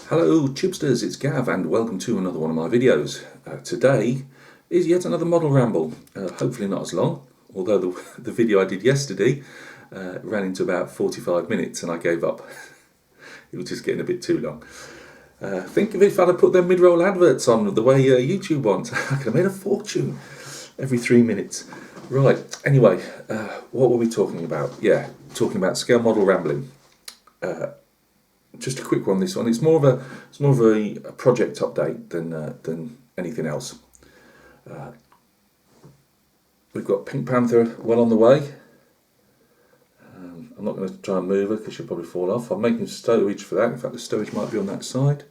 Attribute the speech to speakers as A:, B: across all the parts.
A: Hello Chipsters, it's Gav and welcome to another one of my videos. Today is yet another model ramble, hopefully not as long, although the video I did yesterday ran into about 45 minutes and I gave up. It was just getting a bit too long. Think of if I'd have put them mid-roll adverts on the way YouTube wants. I could have made a fortune every 3 minutes. Right, anyway, what were we talking about? Yeah, talking about scale model rambling. Just a quick one. This one, it's more of a project update than anything else. We've got Pink Panther well on the way. I'm not going to try and move her because she'll probably fall off. I'm making stowage for that. In fact, the stowage might be on that side.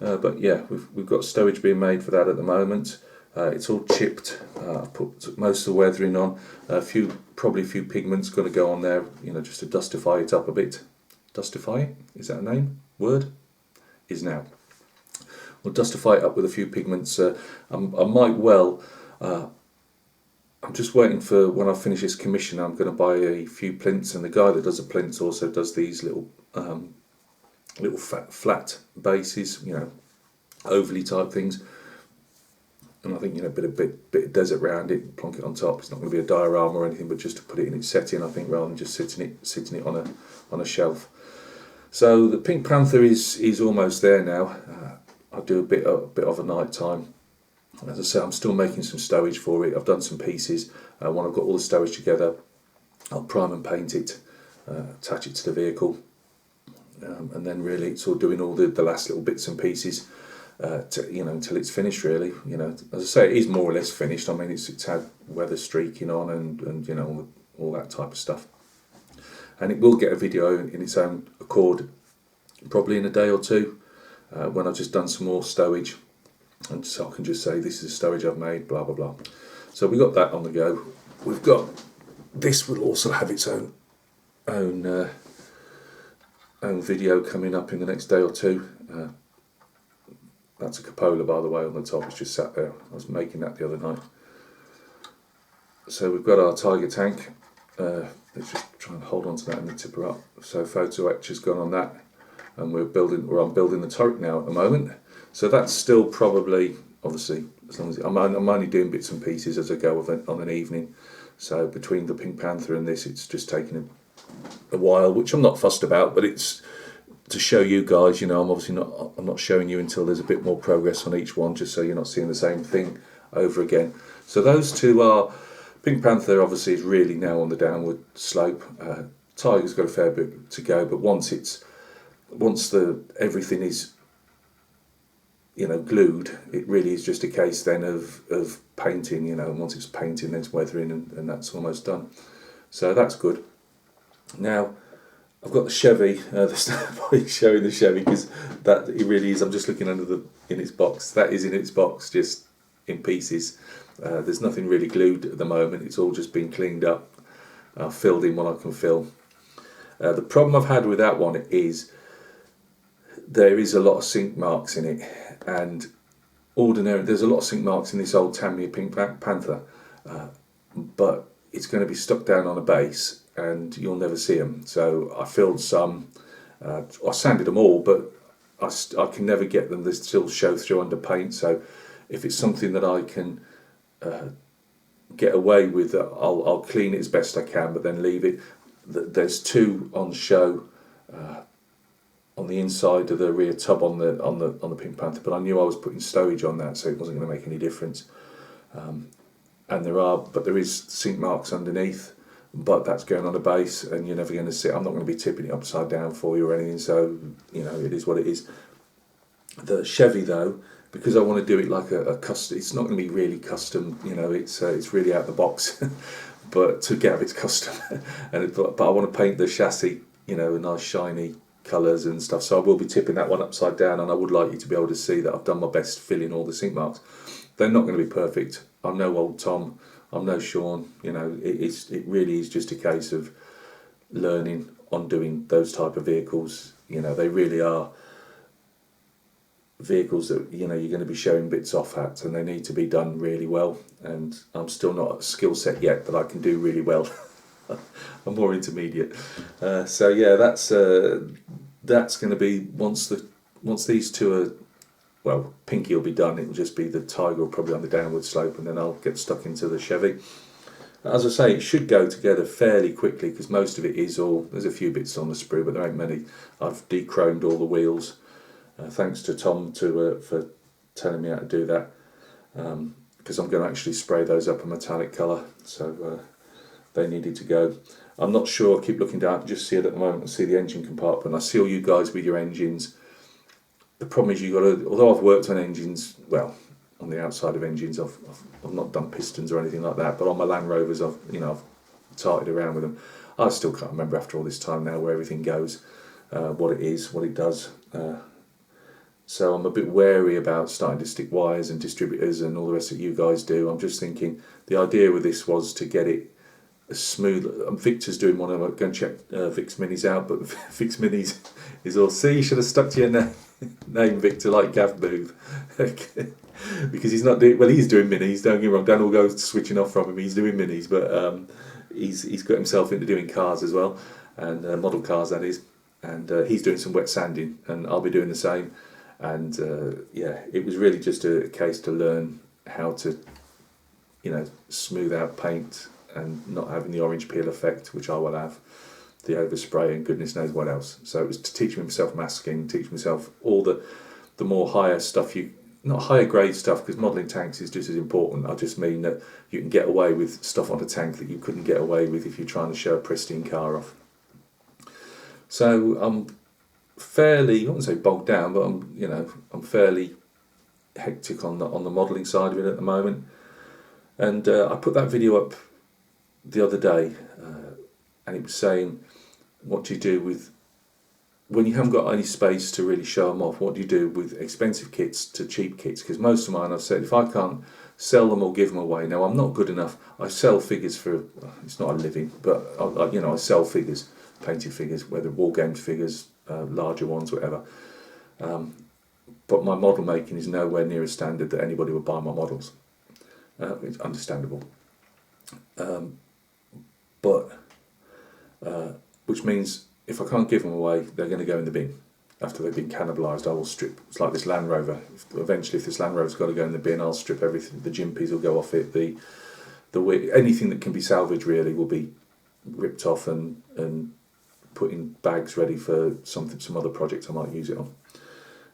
A: But yeah, we've got stowage being made for that at the moment. It's all chipped. I've put most of the weathering on. Probably a few pigments going to go on there, just to dustify it up a bit. Dustify it? Is that a name? Word? Is now. We'll dustify it up with a few pigments. I might well. I'm just waiting for when I finish this commission. I'm going to buy a few plinths, and the guy that does the plinths also does these little flat bases, overly type things. And I think a bit of desert round it, plonk it on top. It's not going to be a diorama or anything, but just to put it in its setting, I think, rather than just sitting it on a shelf. So the Pink Panther is almost there now. I'll do a bit of a night time. As I say, I'm still making some stowage for it. I've done some pieces. When I've got all the stowage together, I'll prime and paint it, attach it to the vehicle, and then really it's all doing all the last little bits and pieces. Until it's finished, really. As I say, it is more or less finished. I mean, it's had weather streaking on and all that type of stuff. And it will get a video in its own accord, probably in a day or two, when I've just done some more stowage, and so I can just say this is the stowage I've made, blah blah blah. So we got that on the go. We've got this will also have its own video coming up in the next day or two. That's a cupola, by the way, on the top. It's just sat there. I was making that the other night. So we've got our Tiger tank. Let's just try and hold on to that and then tip her up. So photo etch has gone on that, and I'm building the turret now at the moment. So that's still probably, obviously, as long as I'm only doing bits and pieces as I go on an evening. So between the Pink Panther and this, it's just taking a while, which I'm not fussed about, but it's to show you guys, I'm not showing you until there's a bit more progress on each one, just so you're not seeing the same thing over again. So those two are, Pink Panther obviously is really now on the downward slope. Tiger's got a fair bit to go, but once everything is glued, it really is just a case then of painting, and once it's painting, then it's weathering, and that's almost done. So that's good. Now I've got the Chevy. There's no point showing the Chevy because that it really is. I'm just looking in its box. That is in its box, just in pieces. There's nothing really glued at the moment. It's all just been cleaned up, filled in what I can fill. The problem I've had with that one is there is a lot of sink marks in it, and there's a lot of sink marks in this old Tamiya Pink Panther, but it's going to be stuck down on a base, and you'll never see them. So I filled some, I sanded them all, but I can never get them. They still show through under paint. So if it's something that I can get away with, I'll clean it as best I can, but then leave it. There's two on show on the inside of the rear tub on the Pink Panther, but I knew I was putting stowage on that, so it wasn't going to make any difference. And there is sink marks underneath, but that's going on a base, and you're never going to see it. I'm not going to be tipping it upside down for you or anything, so it is what it is. The Chevy though, because I want to do it like a custom, it's not going to be really custom, it's really out of the box, but to get it's custom. But I want to paint the chassis, nice shiny colours and stuff, so I will be tipping that one upside down, and I would like you to be able to see that I've done my best filling all the sink marks. They're not going to be perfect. I'm no old Tom, I'm no Sean, it really is just a case of learning on doing those type of vehicles. They really are vehicles that you're going to be showing bits off at, and they need to be done really well, and I'm still not at a skill set yet that I can do really well. I'm more intermediate. So yeah, that's going to be once once these two are, well, Pinky will be done, it'll just be the Tiger probably on the downward slope, and then I'll get stuck into the Chevy. As I say, it should go together fairly quickly because most of it is all, there's a few bits on the sprue, but there ain't many. I've de-chromed all the wheels. Thanks to Tom for telling me how to do that, because I'm going to actually spray those up a metallic colour, so they needed to go. I'm not sure, I keep looking down, just see it at the moment, I see the engine compartment, I see all you guys with your engines. The problem is you've got to, although I've worked on engines, well, on the outside of engines, I've not done pistons or anything like that, but on my Land Rovers I've tarted around with them. I still can't remember after all this time now where everything goes, what it is, what it does. So I'm a bit wary about starting to stick wires and distributors and all the rest that you guys do. I'm just thinking the idea with this was to get it as smooth. Victor's doing one, I'm going to check Vic's Minis out, but Vic's Minis is all, see, you should have stuck to your name, Victor, like Gav Booth. Because he's not doing, well, he's doing minis, don't get me wrong, Dan will go switching off from him, he's doing minis, but he's got himself into doing cars as well, and model cars that is, and he's doing some wet sanding, and I'll be doing the same, and yeah, it was really just a case to learn how to, smooth out paint and not having the orange peel effect, which I will have, the overspray and goodness knows what else. So it was to teach myself masking, teach myself all the more higher stuff, not higher grade stuff, because modelling tanks is just as important. I just mean that you can get away with stuff on a tank that you couldn't get away with if you're trying to show a pristine car off. So I'm fairly, I wouldn't say bogged down, but I'm fairly hectic on the modelling side of it at the moment. And I put that video up the other day, and it was saying, what do you do with, when you haven't got any space to really show them off, what do you do with expensive kits to cheap kits? Because most of mine, I've said, if I can't sell them or give them away, now I'm not good enough. I sell figures for, it's not a living, but I sell figures, painted figures, whether war games figures, larger ones, whatever. But my model making is nowhere near a standard that anybody would buy my models. It's understandable. Which means if I can't give them away, they're going to go in the bin. After they've been cannibalised, I will strip. It's like this Land Rover. Eventually, if this Land Rover's got to go in the bin, I'll strip everything. The jimpies will go off it. The anything that can be salvaged really will be ripped off and put in bags ready for some other project I might use it on.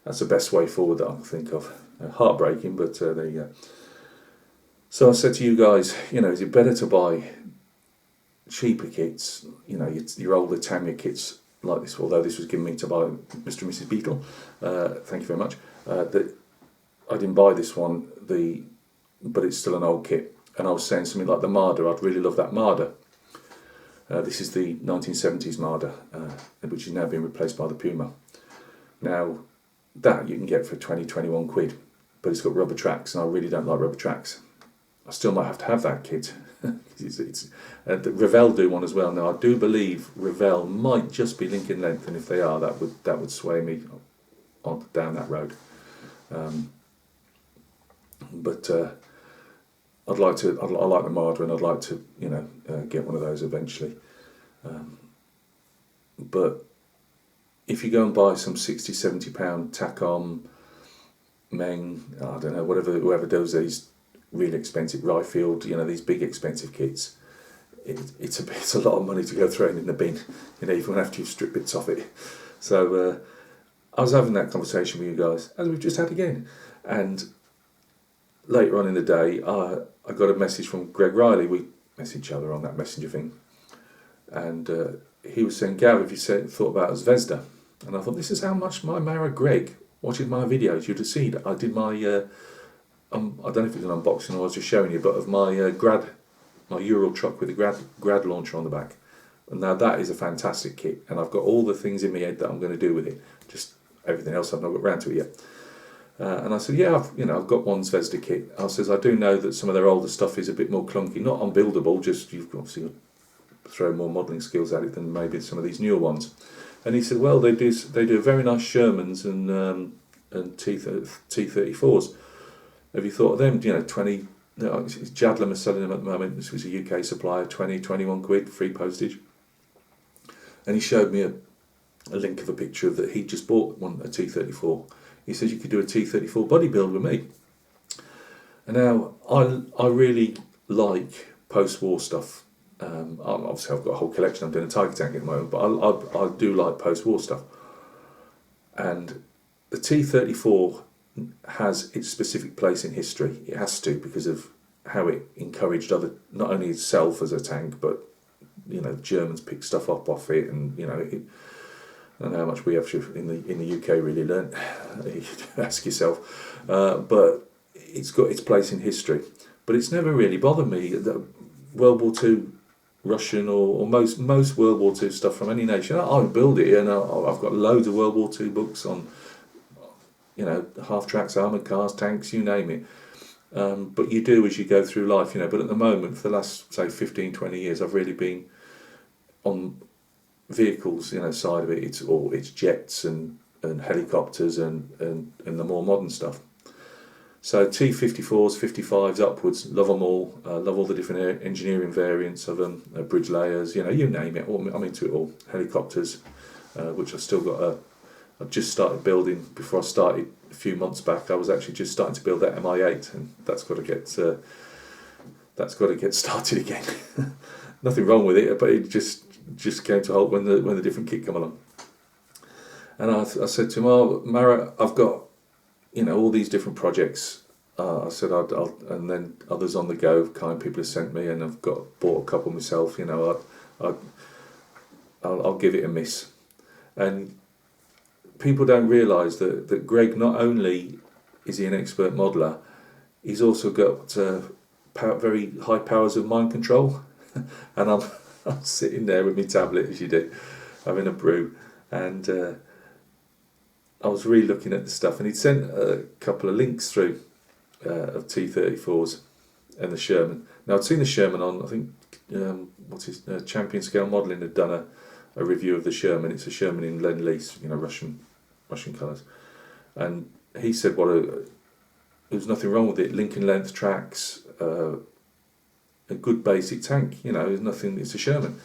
A: That's the best way forward that I can think of. Heartbreaking, but there you go. So I said to you guys, is it better to buy cheaper kits, your older Tamiya kits like this, although this was given me to buy Mr. and Mrs. Beetle, thank you very much, that I didn't buy this one, but it's still an old kit, and I was saying something like the Marder, I'd really love that Marder. This is the 1970s Marder, which is now being replaced by the Puma. Now, that you can get for 20-21 quid, but it's got rubber tracks, and I really don't like rubber tracks. I still might have to have that kit. Revell do one as well. Now I do believe Revell might just be Lincoln length, and if they are, that would sway me down that road. But I'd like to. I like the Marder, and I'd like to get one of those eventually. But if you go and buy some £60-70 Tacom, Meng, I don't know, whoever does these really expensive Ryfield, these big expensive kits, it's a lot of money to go throwing in the bin. You're going to have to strip bits off it. So I was having that conversation with you guys, as we've just had again, and later on in the day I got a message from Greg Riley. We messaged each other on that messenger thing, and he was saying, Gav, have you thought about a Zvezda? And I thought, this is how much my Mara Greg watches my videos. You'd have seen I did my I don't know if it's an unboxing or I was just showing you, but of my my Ural truck with a grad launcher on the back. And now that is a fantastic kit, and I've got all the things in my head that I'm going to do with it. Just everything else I've not got round to it yet. And I said, yeah, I've got one Zvezda kit. I says, I do know that some of their older stuff is a bit more clunky, not unbuildable, just you've obviously throw more modelling skills at it than maybe some of these newer ones. And he said, well, they do very nice Shermans and T34s. Have you thought of them? 20, Jadlam is selling them at the moment. This was a UK supplier, 20, 21 quid, free postage. And he showed me a a link of a picture of that he just bought a T-34. He says you could do a T-34 body build with me. And now I really like post-war stuff. Obviously I've got a whole collection. I'm doing a Tiger tank at the moment, but I do like post-war stuff. And the T-34 has its specific place in history. It has to, because of how it encouraged not only itself as a tank, but Germans picked stuff up off it, and I don't know how much we have in the UK really learnt. Ask yourself, but it's got its place in history. But it's never really bothered me that World War II Russian or most World War II stuff from any nation. I'll build it, and I've got loads of World War II books on, half tracks, armoured cars, tanks, you name it. But you do as you go through life, But at the moment, for the last, say, 15, 20 years, I've really been on vehicles, side of it. It's jets and helicopters and the more modern stuff. So T-54s, 55s upwards, love them all. Love all the different engineering variants of them, bridge layers, you name it. I'm into it all. Helicopters, which I've still got I've just started building. Before I started a few months back, I was actually just starting to build that Mi-8, and that's got to get started again. Nothing wrong with it, but it just came to a halt when the different kit come along. And I said to him, "Oh, Mara, I've got all these different projects." I said, I'll and then others on the go. Kind people have sent me, and I've bought a couple myself. I'll give it a miss. And people don't realise that Greg, not only is he an expert modeller, he's also got very high powers of mind control. And I'm sitting there with my tablet, as you do, having a brew, and I was really looking at the stuff, and he'd sent a couple of links through of T-34s and the Sherman. Now, I'd seen the Sherman on, I think, Champion Scale Modelling had done a review of the Sherman. It's a Sherman in Lend-Lease, Russian colours. And he said, there was nothing wrong with it. Lincoln length tracks, a good basic tank, there's nothing, it's a Sherman.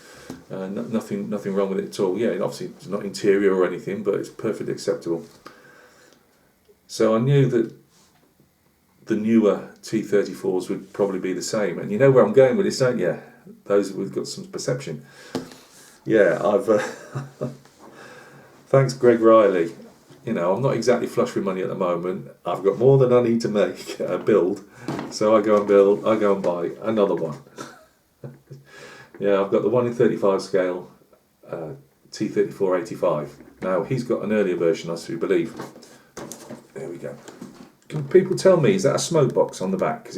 A: Nothing wrong with it at all. Yeah, obviously it's not interior or anything, but it's perfectly acceptable. So I knew that the newer T-34s would probably be the same. And you know where I'm going with this, don't you? Those who've got some perception. Yeah, thanks Greg Riley. I'm not exactly flush with money at the moment. I've got more than I need to make a build, so I go and buy another one. Yeah, I've got the 1 in 35 scale T-34-85. Now he's got an earlier version, I do believe. There we go. Can people tell me, is that a smoke box on the back? Because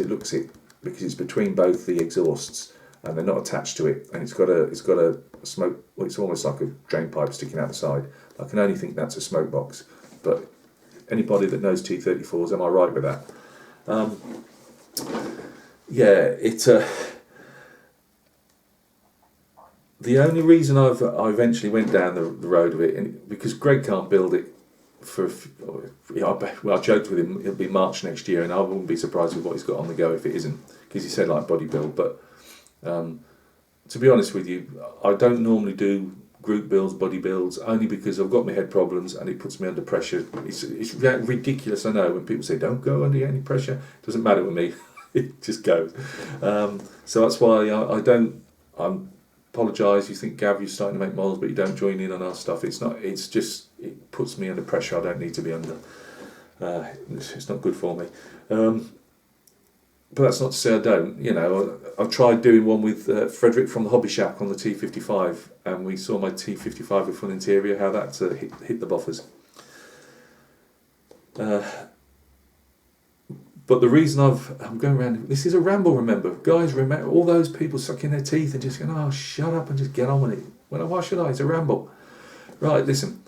A: it's between both the exhausts, and they're not attached to it, and it's got a smoke. Well, it's almost like a drain pipe sticking out the side. I can only think that's a smoke box, but anybody that knows T-34s, am I right with that? The only reason I eventually went down the road of it, because Greg can't build it I joked with him, it'll be March next year, and I wouldn't be surprised with what he's got on the go if it isn't, because he said like body build. But to be honest with you, I don't normally do group builds, body builds, only because I've got my head problems and it puts me under pressure. It's ridiculous, I know, when people say don't go under any pressure. It doesn't matter with me. It just goes. So that's why I don't. I apologise. You think, Gav, you're starting to make models, but you don't join in on our stuff. It's not. It's just, it puts me under pressure I don't need to be under. It's not good for me. But that's not to say I don't. I've tried doing one with Frederick from the Hobby Shack on the T55, and we saw my T55 with full interior, how that hit the buffers. But the reason I'm going around, this is a ramble, remember. Guys, remember all those people sucking their teeth and just going, oh, shut up and just get on with it. Well, why should I? It's a ramble. Right, listen.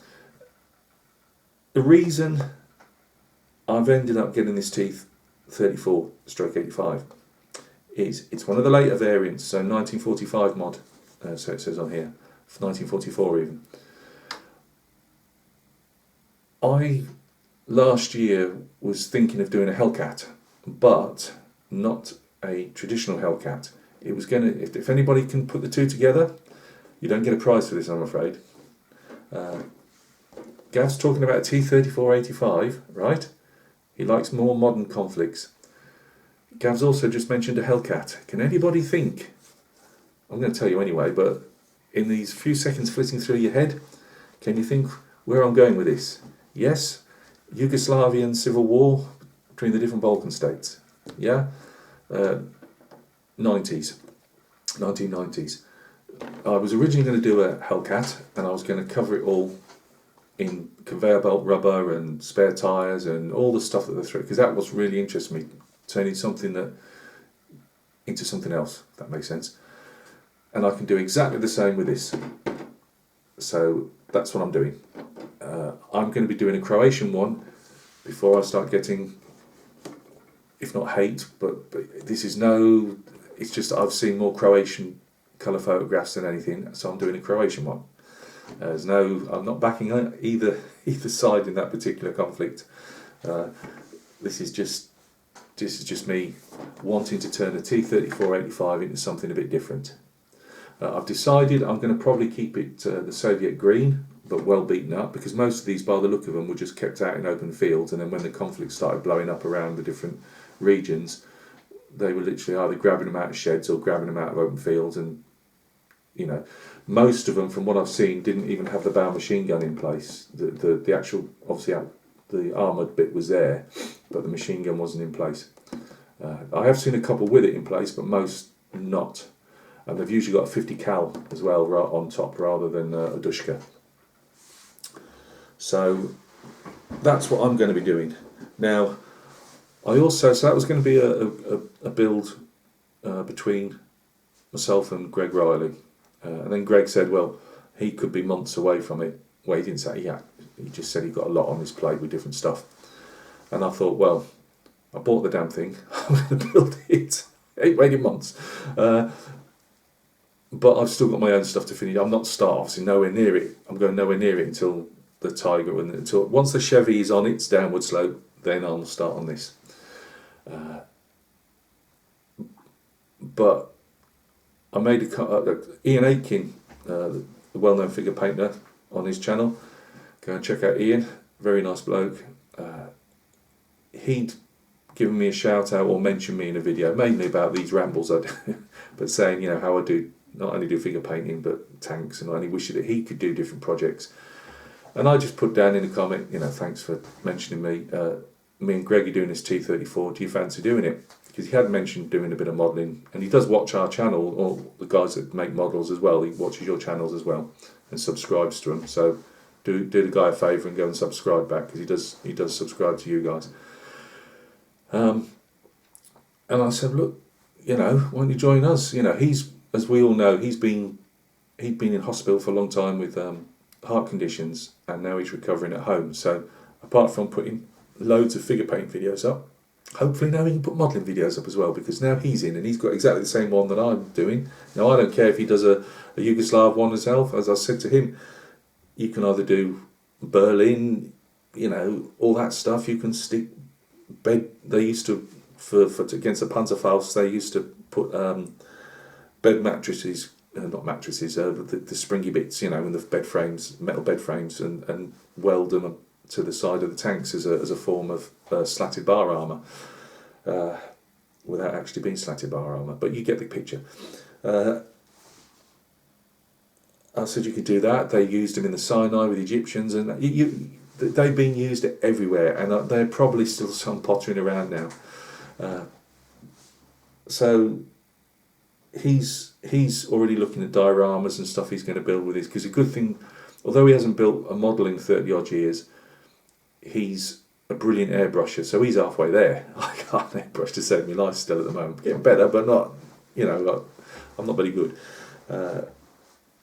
A: The reason I've ended up getting this T34/85 is it's one of the later variants, so 1945 mod, so it says on here, 1944 even. I last year was thinking of doing a Hellcat, but not a traditional Hellcat. It was going to, if anybody can put the two together, you don't get a prize for this, I'm afraid. Gav's talking about a T-34-85, right? He likes more modern conflicts. Gav's also just mentioned a Hellcat. Can anybody think? I'm going to tell you anyway, but in these few seconds flitting through your head, can you think where I'm going with this? Yes, Yugoslavian civil war between the different Balkan states. Yeah? 90s, 1990s. I was originally going to do a Hellcat, and I was going to cover it all in conveyor belt rubber and spare tyres and all the stuff that they threw, because that was really interesting me, turning something that into something else, if that makes sense. And I can do exactly the same with this. So that's what I'm doing. I'm going to be doing a Croatian one before I start getting, if not hate, but this is no, it's just I've seen more Croatian colour photographs than anything, so I'm doing a Croatian one. I'm not backing either side in that particular conflict. This is just me wanting to turn a T-34-85 into something a bit different. I've decided I'm going to probably keep it the Soviet green, but well beaten up, because most of these, by the look of them, were just kept out in open fields, and then when the conflict started blowing up around the different regions, they were literally either grabbing them out of sheds or grabbing them out of open fields. And most of them, from what I've seen, didn't even have the bow machine gun in place. The actual, obviously, the armoured bit was there, but the machine gun wasn't in place. I have seen a couple with it in place, but most not. And they've usually got a 50 cal as well on top, rather than a Dushka. So that's what I'm going to be doing. Now, so that was going to be a build between myself and Greg Riley. And then Greg said, well, he could be months away from it. Well, he didn't say, yeah, he just said he got a lot on his plate with different stuff. And I thought, well, I bought the damn thing. I'm going to build it. Ain't waiting months. But I've still got my own stuff to finish. I'm not obviously nowhere near it. I'm going nowhere near it until the Tiger, once the Chevy is on its downward slope, then I'll start on this. But I made Ian Aitken, the well-known figure painter, on his channel. Go and check out Ian, very nice bloke. He'd given me a shout out or mentioned me in a video, mainly about these rambles I do, but saying how I do not only do figure painting but tanks, and I only wish that he could do different projects. And I just put down in a comment, thanks for mentioning me. Me and Greg are doing this T-34. Do you fancy doing it? Because he had mentioned doing a bit of modelling, and he does watch our channel, or the guys that make models as well. He watches your channels as well and subscribes to them. So do the guy a favour and go and subscribe back, because he does subscribe to you guys. And I said, look, why don't you join us? He's, as we all know, he'd been in hospital for a long time with heart conditions, and now he's recovering at home. So apart from putting loads of figure paint videos up, hopefully now he can put modelling videos up as well, because now he's in and he's got exactly the same one that I'm doing. Now I don't care if he does a Yugoslav one himself. As I said to him, you can either do Berlin, all that stuff. You can stick bed. They used to for against the Panzerfaust. They used to put bed mattresses. Not mattresses, the springy bits, in the bed frames, metal bed frames, and weld them to the side of the tanks as a form of slatted bar armour, without actually being slatted bar armour. But you get the picture. I said you could do that. They used them in the Sinai with Egyptians, and they've been used everywhere, and they're probably still some pottering around now. So he's already looking at dioramas and stuff he's going to build with this, because a good thing, although he hasn't built a model in 30 odd years, he's a brilliant airbrusher, so he's halfway there. I can't airbrush to save my life still at the moment. Getting better, but not, I'm not very good.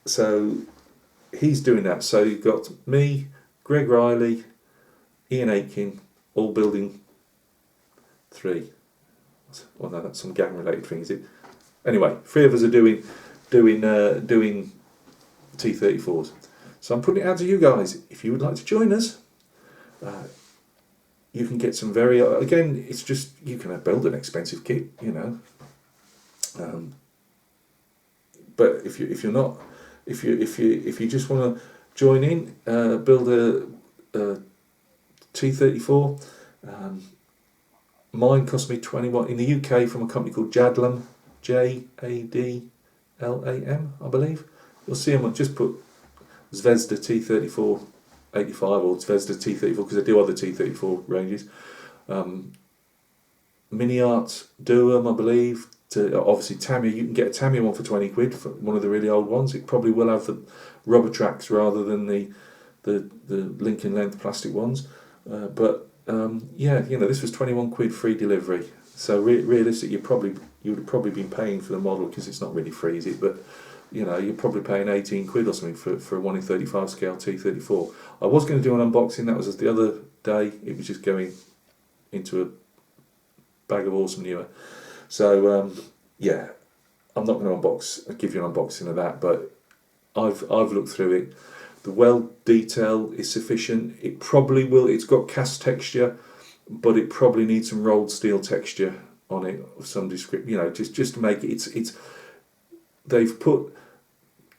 A: So he's doing that. So you've got me, Greg Riley, Ian Aitken, all building 3. Well, no, that's some gang related thing, is it? Anyway, 3 of us are doing T-34s. So I'm putting it out to you guys. If you would like to join us, you can get some again, it's just, you can build an expensive kit, but if you just want to join in, build T34. Mine cost me 21 in the UK from a company called Jadlam, Jadlam, I believe. You'll see them. Just put Zvezda T34 85 or Zvezda T34 because they do other T34 ranges. Mini Art do them, I believe. Obviously Tamiya, you can get a Tamiya one for 20 quid for one of the really old ones. It probably will have the rubber tracks rather than the Lincoln length plastic ones. Yeah, this was 21 quid free delivery. So realistically, you would have probably been paying for the model because it's not really free, is it? But you're probably paying 18 quid or something for a 1 in 35 scale T34. I was going to do an unboxing. That was the other day. It was just going into a bag of awesome newer. So yeah, I'm not going to give you an unboxing of that, but I've looked through it. The weld detail is sufficient. It probably will. It's got cast texture, but it probably needs some rolled steel texture on it of some description. Just to make it. It's. They've put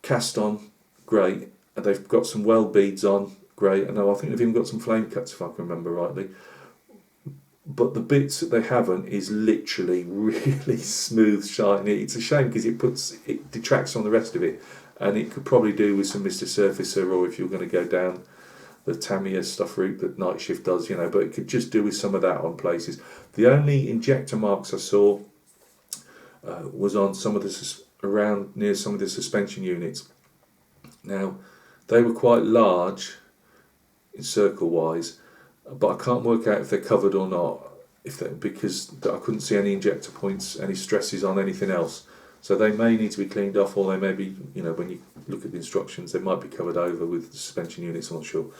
A: cast on, great. And they've got some weld beads on, great. And I think they've even got some flame cuts, if I can remember rightly. But the bits that they haven't is literally really smooth, shiny. It's a shame because it detracts on the rest of it. And it could probably do with some Mr. Surfacer, or if you're going to go down the Tamiya stuff route that Night Shift does, but it could just do with some of that on places. The only injector marks I saw was on some of around near some of the suspension units. Now, they were quite large in circle wise, but I can't work out if they're covered or not, because I couldn't see any injector points, any stresses on anything else. So they may need to be cleaned off, or they may be, when you look at the instructions, they might be covered over with the suspension units, I'm not sure.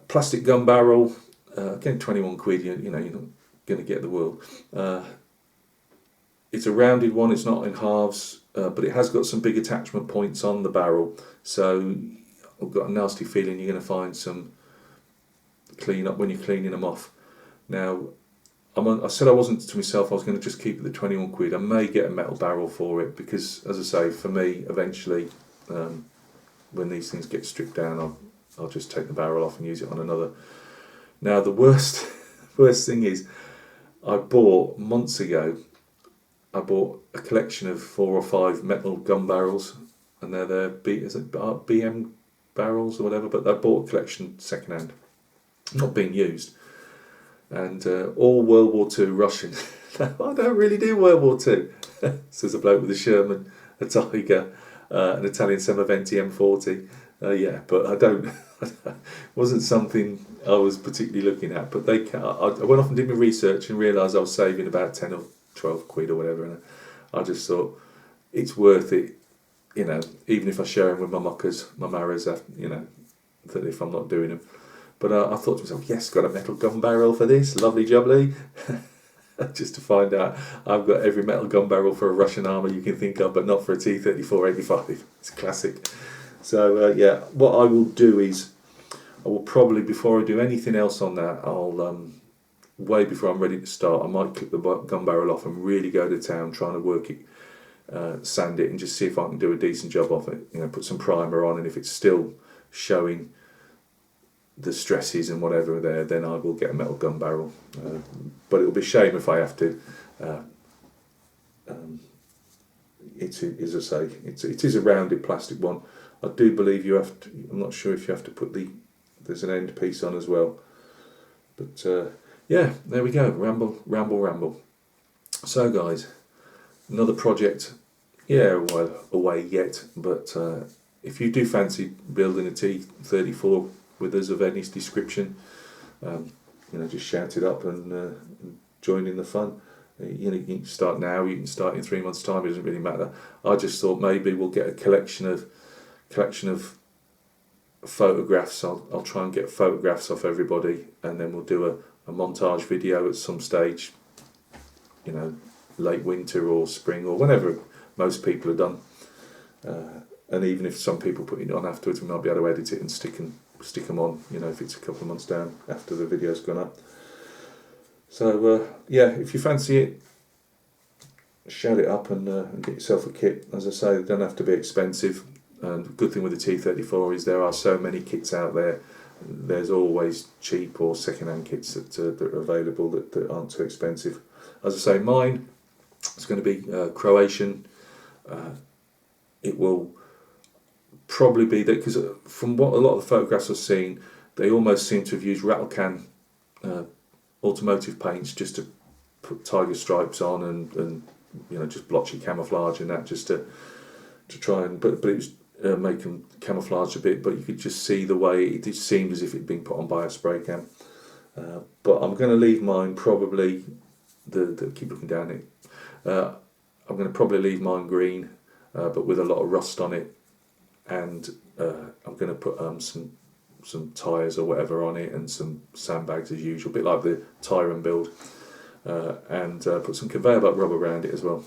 A: Plastic gun barrel, again 21 quid, you're not going to get the world. It's a rounded one, it's not in halves, but it has got some big attachment points on the barrel, so I've got a nasty feeling you're going to find some clean up when you're cleaning them off. Now, I said I wasn't to myself, I was going to just keep it the 21 quid. I may get a metal barrel for it because, as I say, for me, eventually, when these things get stripped down, I'll just take the barrel off and use it on another. Now, the worst thing is, months ago, I bought a collection of 4 or 5 metal gun barrels, and they're BM barrels or whatever, but I bought a collection second-hand, not being used. And all World War II Russian. I don't really do World War II. Says a bloke with a Sherman, a Tiger, an Italian Semoventi M40. Yeah, but I don't. Wasn't something I was particularly looking at. But I went off and did my research and realised I was saving about 10 or 12 quid or whatever. And I just thought it's worth it. Even if I share them with my muckers, my marrows, that if I'm not doing them. But I thought to myself, yes, got a metal gun barrel for this, lovely jubbly. Just to find out, I've got every metal gun barrel for a Russian armour you can think of, but not for a T-34-85. It's classic. So yeah, what I will do is, I will probably, before I do anything else on that, I'll way before I'm ready to start, I might clip the gun barrel off and really go to town trying to work it, sand it, and just see if I can do a decent job of it. Put some primer on, and if it's still showing the stresses and whatever there, then I will get a metal gun barrel. But it'll be a shame if I have to. It is, as I say, it is a rounded plastic one. I do believe you have to. I'm not sure if you have to put there's an end piece on as well. But yeah, there we go. Ramble. So guys, another project. Yeah, well away yet, but if you do fancy building a T34 with us of any description, just shout it up and join in the fun. You can start now, you can start in 3 months' time, it doesn't really matter. I just thought maybe we'll get a collection of photographs. I'll try and get photographs off everybody, and then we'll do a montage video at some stage, late winter or spring or whenever most people are done. And even if some people put it on afterwards, we might be able to edit it and stick them on, if it's a couple of months down after the video's gone up. So yeah, if you fancy it, shout it up and get yourself a kit. As I say, they don't have to be expensive. And the good thing with the T34 is there are so many kits out there. There's always cheap or second-hand kits that are available that aren't too expensive. As I say, mine is going to be Croatian. It will probably be that, because from what a lot of the photographs I've seen, they almost seem to have used rattle can automotive paints just to put tiger stripes on and just blotchy camouflage and that, just to try and but it was make them camouflage a bit, but you could just see the way it just seemed as if it'd been put on by a spray can. But I'm going to leave mine probably keep looking down it. I'm going to probably leave mine green, but with a lot of rust on it, and I'm going to put some tyres or whatever on it and some sandbags as usual, a bit like the Tyron build, and put some conveyor belt rubber around it as well.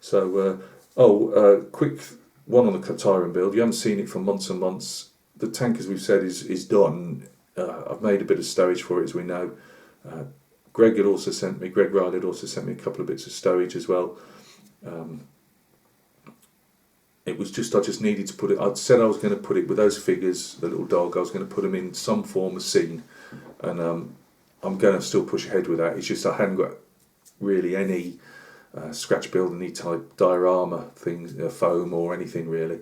A: So, quick one on the Tyron build. You haven't seen it for months and months. The tank, as we've said, is done. I've made a bit of stowage for it, as we know. Greg Riley had also sent me a couple of bits of stowage as well. It was just, I just needed to put it, I'd said I was going to put it with those figures, the little dog, I was going to put them in some form of scene, and I'm going to still push ahead with that. It's just I hadn't got really any scratch build, any type diorama things, foam or anything really.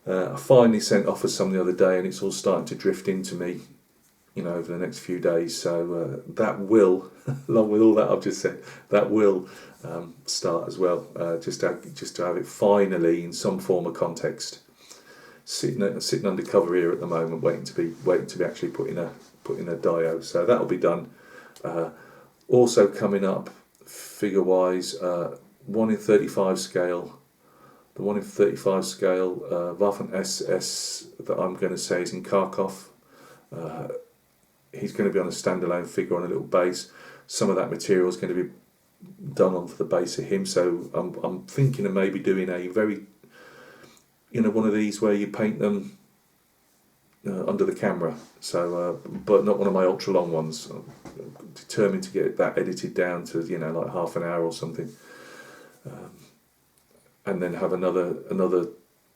A: I finally sent off for some the other day, and it's all starting to drift into me, over the next few days. So that will, along with all that I've just said, that will start as well. Just to have it finally in some form of context. Sitting under cover here at the moment, waiting to be actually put in a dio. So that'll be done. Also coming up, figure wise, 1 in 35 scale. The 1 in 35 scale Waffen SS that I'm going to say is in Kharkov. He's going to be on a standalone figure on a little base. Some of that material is going to be done onto the base of him. So I'm thinking of maybe doing a very, one of these where you paint them under the camera. So, but not one of my ultra long ones. I'm determined to get that edited down to like half an hour or something, and then have another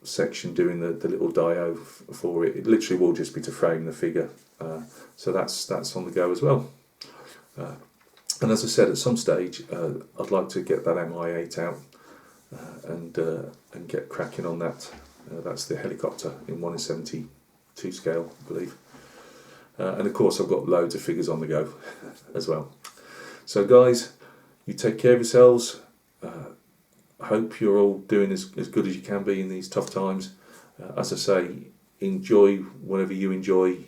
A: section doing the little dio for it. It literally will just be to frame the figure. So that's on the go as well. And as I said, at some stage, I'd like to get that MI8 out and get cracking on that. That's the helicopter in 1 in 72 scale, I believe. And of course, I've got loads of figures on the go as well. So guys, you take care of yourselves. I hope you're all doing as good as you can be in these tough times. As I say, enjoy whatever you enjoy.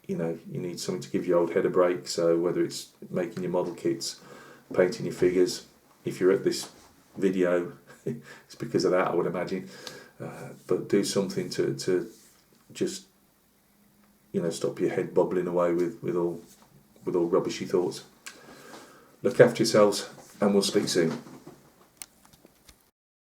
A: You need something to give your old head a break. So whether it's making your model kits, painting your figures, if you're at this video, it's because of that, I would imagine. But do something to just stop your head bubbling away with all rubbishy thoughts. Look after yourselves, and we'll speak soon.